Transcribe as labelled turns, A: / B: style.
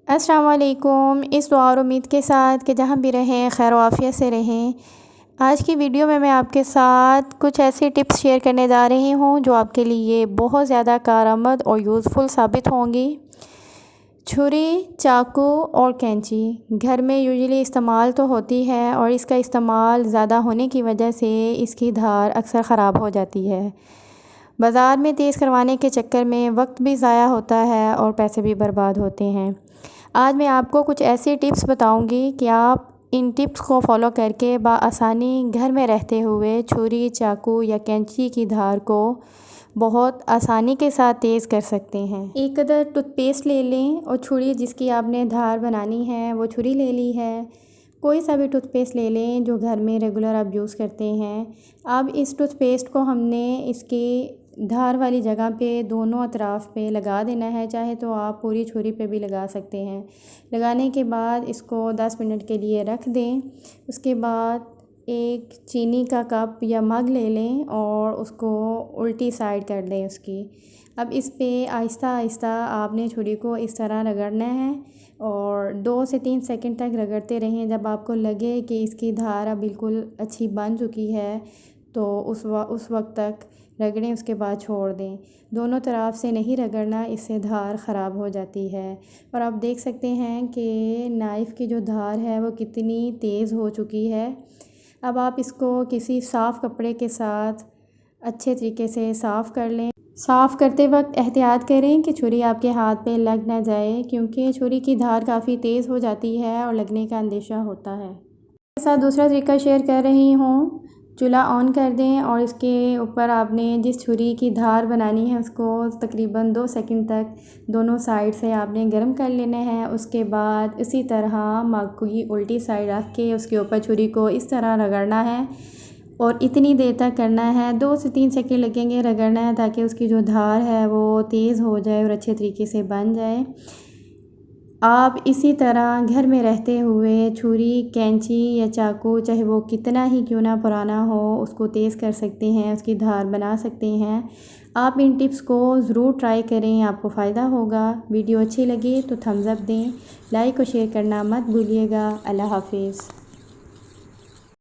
A: अस्सलाम वालेकुम। इस दुआ और उम्मीद के साथ कि जहाँ भी रहें खैर आफियत से रहें। आज की वीडियो में मैं आपके साथ कुछ ऐसी टिप्स शेयर करने जा रही हूँ जो आपके लिए बहुत ज़्यादा कारआमद और यूज़फुल साबित होंगी। छुरी, चाकू और कैंची घर में यूजुअली इस्तेमाल तो होती है और इसका इस्तेमाल ज़्यादा होने की वजह से इसकी धार अक्सर ख़राब हो जाती है। बाज़ार में तेज़ करवाने के चक्कर में वक्त भी ज़ाया होता है और पैसे भी बर्बाद होते हैं। आज मैं आपको कुछ ऐसी टिप्स बताऊंगी कि आप इन टिप्स को फॉलो करके बआसानी घर में रहते हुए छुरी, चाकू या कैंची की धार को बहुत आसानी के साथ तेज़ कर सकते हैं। एक अदर टूथपेस्ट ले लें और छुरी जिसकी आपने धार बनानी है वो छुरी ले ली है। कोई सा भी टूथपेस्ट ले लें जो घर में रेगुलर आप यूज़ करते हैं। अब इस टूथपेस्ट को हमने इसकी धार वाली जगह पे दोनों अतराफ़ पे लगा देना है। चाहे तो आप पूरी छुरी पे भी लगा सकते हैं। लगाने के बाद इसको 10 मिनट के लिए रख दें। उसके बाद एक चीनी का कप या मग ले लें और उसको उल्टी साइड कर दें उसकी। अब इस पे आहिस्ता आहिस्ता आपने छुरी को इस तरह रगड़ना है और 2 से 3 सेकंड तक रगड़ते रहें। जब आपको लगे कि इसकी धार अब बिल्कुल अच्छी बन चुकी है तो उस वक्त तक रगड़ें, उसके बाद छोड़ दें। दोनों तरफ से नहीं रगड़ना, इससे धार ख़राब हो जाती है। और आप देख सकते हैं कि नाइफ़ की जो धार है वो कितनी तेज़ हो चुकी है। अब आप इसको किसी साफ़ कपड़े के साथ अच्छे तरीके से साफ़ कर लें। साफ़ करते वक्त एहतियात करें कि छुरी आपके हाथ पे लग ना जाए, क्योंकि छुरी की धार काफ़ी तेज़ हो जाती है और लगने का अंदेशा होता है। इसके साथ दूसरा तरीका शेयर कर रही हूँ। चूल्हा ऑन कर दें और इसके ऊपर आपने जिस छुरी की धार बनानी है उसको तकरीबन 2 सेकंड तक दोनों साइड से आपने गर्म कर लेना है। उसके बाद इसी तरह मग को ही उल्टी साइड रख के उसके ऊपर छुरी को इस तरह रगड़ना है और इतनी देर तक करना है। 2 से 3 सेकंड लगेंगे रगड़ना है ताकि उसकी जो धार है वो तेज़ हो जाए और अच्छे तरीके से बन जाए। आप इसी तरह घर में रहते हुए छुरी, कैंची या चाकू, चाहे वो कितना ही क्यों ना पुराना हो, उसको तेज़ कर सकते हैं, उसकी धार बना सकते हैं। आप इन टिप्स को ज़रूर ट्राई करें, आपको फ़ायदा होगा। वीडियो अच्छी लगी तो थम्स अप दें, लाइक और शेयर करना मत भूलिएगा। अल्लाह हाफ़िज़।